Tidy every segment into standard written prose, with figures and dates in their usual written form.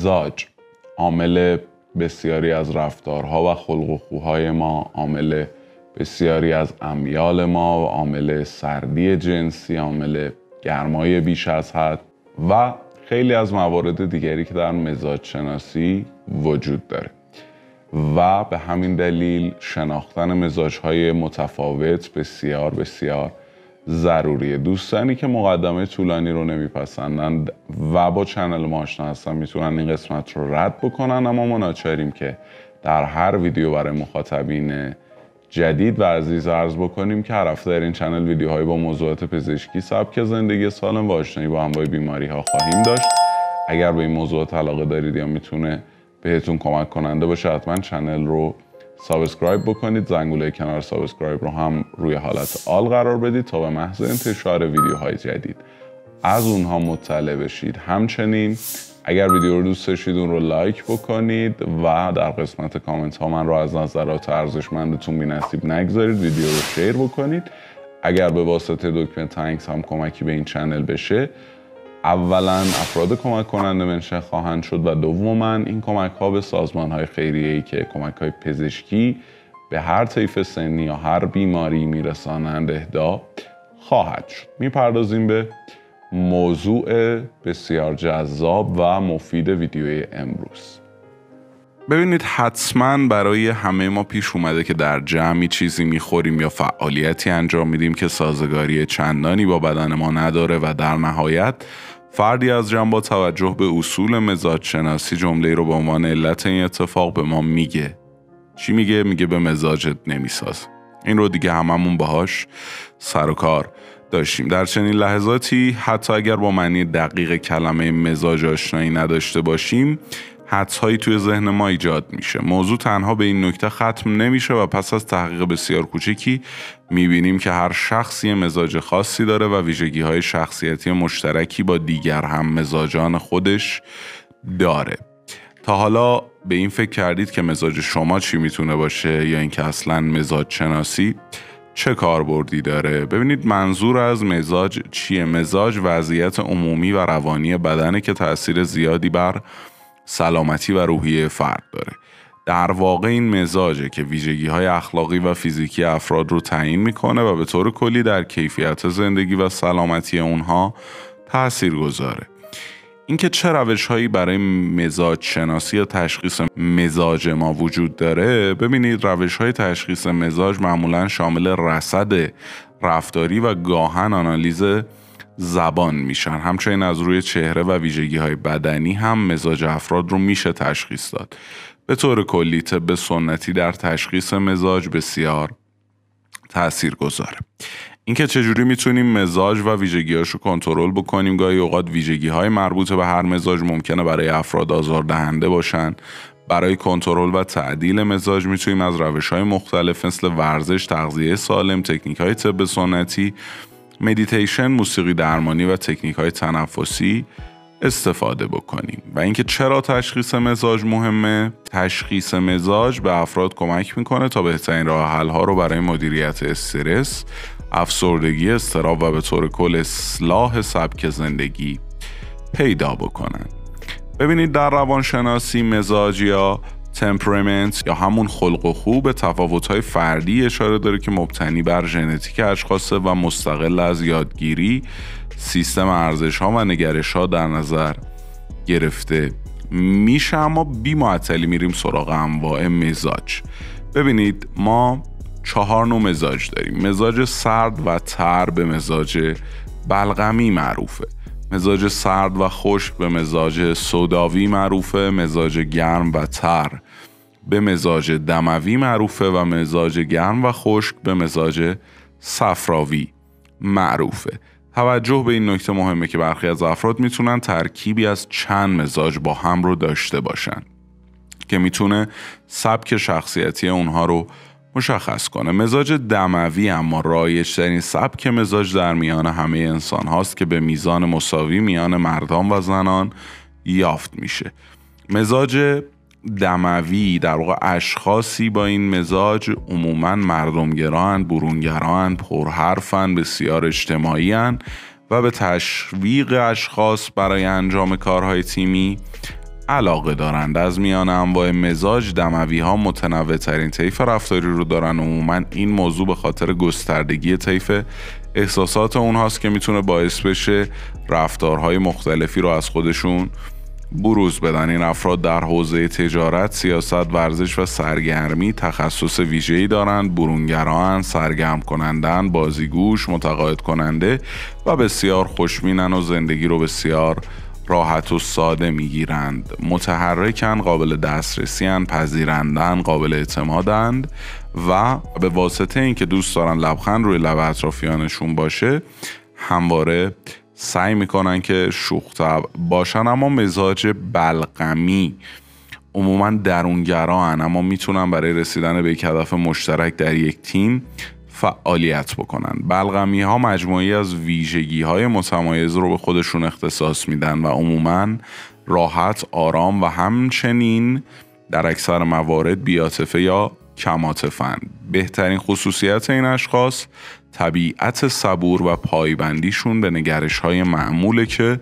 مزاج عامل بسیاری از رفتارها و خلق و خوهای ما، عامل بسیاری از امیال ما، عامل سردی جنسی، عامل گرمای بیش از حد و خیلی از موارد دیگری که در مزاج شناسی وجود داره و به همین دلیل شناختن مزاج‌های متفاوت بسیار بسیار ضروریه. دوستانی که مقدمه طولانی رو نمیپسندند و با چنل ما آشنا هستن میتونن این قسمت رو رد بکنن، اما ما ناچاریم که در هر ویدیو برای مخاطبین جدید و عزیز عرض بکنیم که هر هفته در این چنل ویدیوهایی با موضوعات پزشکی، سبک زندگی سالم و آشنایی با انواع بیماری ها خواهیم داشت. اگر به این موضوعات علاقه دارید یا میتونه بهتون کمک کننده باشه، حتما چنل رو سابسکرایب بکنید، زنگوله کنار سابسکرایب رو هم روی حالت آل قرار بدید تا به محض انتشار ویدیوهای جدید از اونها مطلع بشید. همچنین اگر ویدیو رو دوست داشتید اون رو لایک بکنید و در قسمت کامنت ها من رو از نظرات ارزشمندتون بی‌نصیب نگذارید. ویدیو رو شیر بکنید. اگر به واسطه دکمه تانکس هم کمکی به این چنل بشه، اولا افراد کمک کننده منشن خواهند شد و دوما این کمک ها به سازمان های خیریه‌ای که کمک های پزشکی به هر طیف سنی یا هر بیماری میرسانند اهدا خواهد شد. میپردازیم به موضوع بسیار جذاب و مفید ویدیوی امروز. ببینید، حتما برای همه ما پیش اومده که در جمعی چیزی میخوریم یا فعالیتی انجام میدیم که سازگاری چندانی با بدن ما نداره و در نهایت فردی از جمع با توجه به اصول مزاج شناسی جمله رو به عنوان علت این اتفاق به ما میگه. چی میگه؟ میگه به مزاجت نمیساز. این رو دیگه هممون باهاش سر و کار داشتیم. در چنین لحظاتی حتی اگر با معنی دقیق کلمه مزاج آشنایی نداشته باشیم، حدس‌هایی توی ذهن ما ایجاد میشه. موضوع تنها به این نکته ختم نمیشه و پس از تحقیق بسیار کوچکی میبینیم که هر شخصی مزاج خاصی داره و ویژگی‌های شخصیتی مشترکی با دیگر هم مزاجان خودش داره. تا حالا به این فکر کردید که مزاج شما چی میتونه باشه یا اینکه اصلاً مزاج شناسی چه کاربردی داره؟ ببینید، منظور از مزاج چیه؟ مزاج وضعیت عمومی و روانی بدنه که تأثیر زیادی بر سلامتی و روحیه فرد داره. در واقع این مزاجه که ویژگی‌های اخلاقی و فیزیکی افراد رو تعیین میکنه و به طور کلی در کیفیت زندگی و سلامتی اونها تأثیر گذاره. اینکه چه روش‌هایی برای مزاج شناسی یا تشخیص مزاج ما وجود داره، ببینید، روش‌های تشخیص مزاج معمولاً شامل رصد رفتاری و گاهن آنالیز زبان میشن. همچنین از روی چهره و ویژگی‌های بدنی هم مزاج افراد رو میشه تشخیص داد. به طور کلی طب سنتی در تشخیص مزاج بسیار تاثیرگذاره. اینکه چجوری میتونیم مزاج و ویژگی‌هاشو کنترل بکنیم، گاهی اوقات ویژگی‌های مربوط به هر مزاج ممکنه برای افراد آزاردهنده باشن. برای کنترل و تعدیل مزاج میتونیم از روش‌های مختلف مثل ورزش، تغذیه سالم، تکنیک‌های طب سنتی، مدیتیشن، موسیقی درمانی و تکنیک‌های تنفسی استفاده بکنیم. و اینکه چرا تشخیص مزاج مهمه؟ تشخیص مزاج به افراد کمک میکنه تا بهترین راه حل‌ها رو برای مدیریت استرس، افسردگی، اضطراب و به طور کل اصلاح سبک زندگی پیدا بکنن. ببینید، در روانشناسی مزاج یا تمپرامنت یا همون خلق و خو به تفاوت‌های فردی اشاره داره که مبتنی بر ژنتیک اشخاص و مستقل از یادگیری، سیستم ارزش‌ها و نگرش‌ها در نظر گرفته میشه. اما بی معطلی میریم سراغ انواع مزاج. ببینید، ما 4 نوع مزاج داریم. مزاج سرد و تر به مزاج بلغمی معروفه. مزاج سرد و خشک به مزاج سوداوی معروفه. مزاج گرم و تر به مزاج دموی معروفه و مزاج گرم و خشک به مزاج صفراوی معروفه. توجه به این نکته مهمه که برخی از افراد میتونن ترکیبی از چند مزاج با هم رو داشته باشن که میتونه سبک شخصیتی اونها رو مشخص کنه. مزاج دموی اما رایج‌ترین سبک مزاج در میان همه انسان هاست که به میزان مساوی میان مردان و زنان یافت میشه. مزاج دموی در واقع اشخاصی با این مزاج عموماً مردمگران، برونگران، پرحرفن، بسیار اجتماعی‌اند و به تشویق اشخاص برای انجام کارهای تیمی علاقه دارند. از میان انواع مزاج، دموی ها متنوع ترین طیف رفتاری رو دارن. عموما این موضوع به خاطر گستردگی طیف احساسات اونهاست که میتونه باعث بشه رفتارهای مختلفی رو از خودشون بروز بدن. این افراد در حوزه تجارت، سیاست، ورزش و سرگرمی تخصص ویژه‌ای دارند. برونگران، سرگرم کنندن، بازیگوش، متقاعد کننده و بسیار خوشبینن و زندگی رو بسیار راحت و ساده میگیرند. متحرکن، قابل دسترسی‌اند، پذیرندن، قابل اعتمادند و به واسطه اینکه دوست دارن لبخند روی لب اطرافیانشون باشه همواره سعی میکنن که شوخ طبع باشن. اما مزاج بلغمی عموما درونگران، اما میتونن برای رسیدن به یک هدف مشترک در یک تیم فعالیت بکنن. بلغمی ها مجموعی از ویژگی های متمایز رو به خودشون اختصاص میدن و عموما راحت، آرام و همچنین در اکثر موارد بی‌عاطفه یا کم‌عاطفه‌اند. بهترین خصوصیت این اشخاص طبیعت صبور و پایبندیشون به نگرش‌های معموله که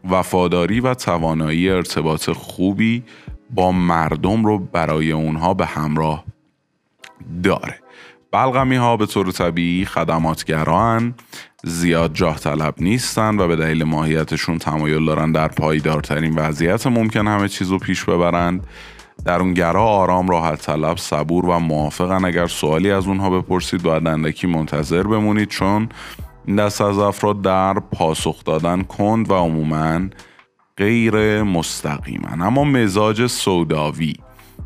وفاداری و توانایی ارتباط خوبی با مردم رو برای اونها به همراه داره. بلغمی ها به طور طبیعی خدماتگران، زیاد جاه طلب نیستن و به دلیل ماهیتشون تمایل دارن در پایدارترین وضعیت ممکن همه چیز رو پیش ببرند. درونگرا، آرام، راحت طلب، صبور و موافقن. اگر سوالی از اونها بپرسید باید اندکی منتظر بمونید، چون این دست از افراد در پاسخ دادن کند و عموماً غیر مستقیمن. اما مزاج سوداوی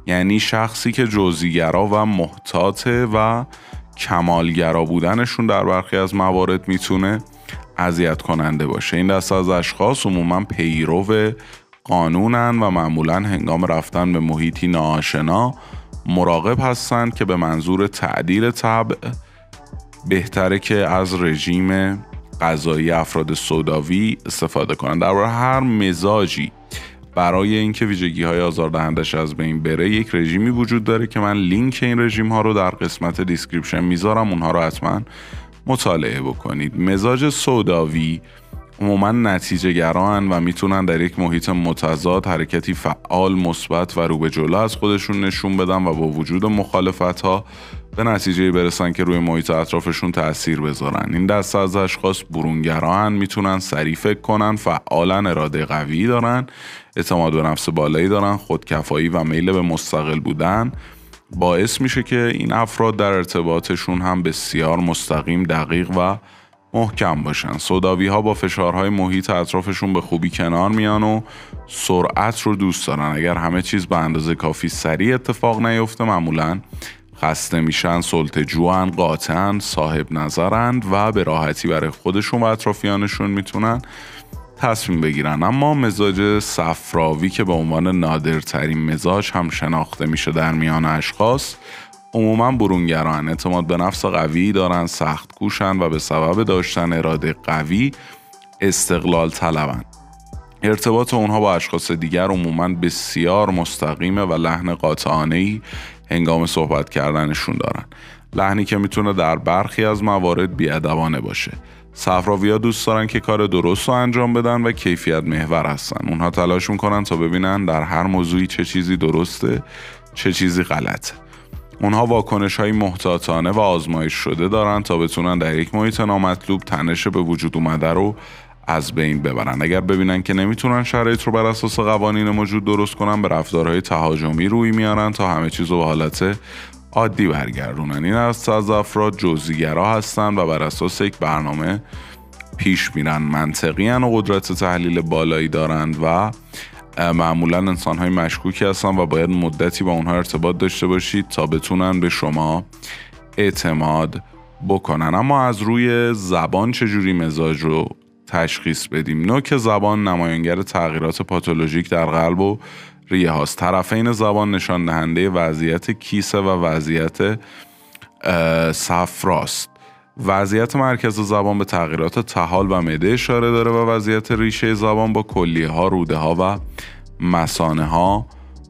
یعنی شخصی که جزئی‌گرا و محتاطه و کمالگرا بودنشون در برخی از موارد میتونه اذیت کننده باشه. این دست از اشخاص عموماً پیرو قانونن و معمولاً هنگام رفتن به محیطی ناآشنا مراقب هستند که به منظور تعدیل طبع بهتره که از رژیم غذایی افراد سوداوی استفاده کنند. در واقع هر مزاجی برای اینکه ویژگی‌های آزاردهندش از بین بره یک رژیمی وجود داره که من لینک این رژیم ها رو در قسمت دیسکریپشن میذارم، اونها رو حتما مطالعه بکنید. مزاج سوداوی عموما نتیجه گران و میتونن در یک محیط متضاد حرکتی فعال، مثبت و رو به جلو از خودشون نشون بدن و با وجود مخالفت‌ها به نتیجه برسن که روی محیط اطرافشون تأثیر بذارن. این دسته از اشخاص برونگران، میتونن سریع فکر کنن، فعالن، اراده قوی دارن، اعتماد به نفس بالایی دارن، خودکفایی و میل به مستقل بودن باعث میشه که این افراد در ارتباطشون هم بسیار مستقیم، دقیق و محکم باشن. سوداوی ها با فشارهای محیط اطرافشون به خوبی کنار میان و سرعت رو دوست دارن. اگر همه چیز به اندازه کافی سریع اتفاق نیفته معمولاً خسته میشن، سلطه‌جوان، قاطعن، صاحب نظرند و به راحتی برای خودشون و اطرافیانشون میتونن تصمیم بگیرن. اما مزاج صفراوی که به عنوان نادرترین مزاج هم شناخته میشه در میان اشخاص، عموما برونگران، اعتماد به نفس قوی دارن، سخت کوشن و به سبب داشتن اراده قوی استقلال طلبن. ارتباط اونها با اشخاص دیگر عموما بسیار مستقیمه و لحن قاطعانه‌ای هنگام صحبت کردنشون دارن، لحنی که میتونه در برخی از موارد بی‌ادبانه باشه. صفراوی‌ها دوست دارن که کار درست رو انجام بدن و کیفیت محور هستن. اونها تلاش میکنن تا ببینن در هر موضوعی چه چیزی درسته، چه چیزی غلطه. اونها واکنش‌های محتاطانه و آزمایش شده دارن تا بتونن در یک محیط نامطلوب تنش به وجود اومده رو از بین ببرن. اگر ببینن که نمیتونن شرایط رو بر اساس قوانین موجود درست کنن، به رفتارهای تهاجمی روی میارن تا همه چیز رو به حالت عادی برگردونن. این از افراد جزئی‌گرا هستن و بر اساس یک برنامه پیش میرن، منطقی ان و قدرت تحلیل بالایی دارند و معمولا انسان‌های مشکوکی هستن و باید مدتی با اونها ارتباط داشته باشید تا بتونن به شما اعتماد بکنن. اما از روی زبان چجوری مزاج رو تشخیص بدیم؟ نوک زبان نمایانگر تغییرات پاتولوژیک در قلب و ریه هاست. طرفین زبان نشان دهنده وضعیت کیسه و وضعیت صفراست. وضعیت مرکز زبان به تغییرات طحال و معده اشاره داره و وضعیت ریشه زبان با کلیه ها، روده ها و مثانه ها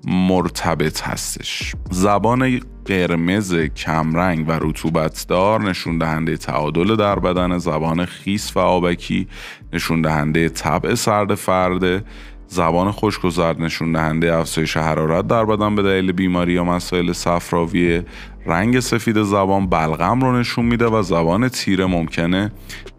مرتبط هستش. زبان قرمز کمرنگ و رطوبتدار نشون دهنده تعادل در بدن، زبان خیس و آبکی نشون دهنده طبع سرد فرد، زبان خشک و زرد نشون دهنده افزایش حرارت در بدن به دلیل بیماری یا مسائل صفراویه. رنگ سفید زبان بلغم رو نشون میده و زبان تیره ممکنه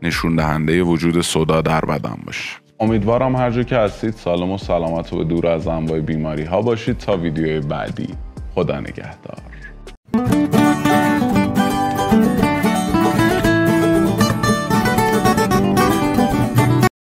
نشون دهنده وجود صدا در بدن باشه. امیدوارم هر جا که هستید سالم و سلامت و دور از انواع بیماری ها باشید. تا ویدیوی بعدی، خدا نگهدار.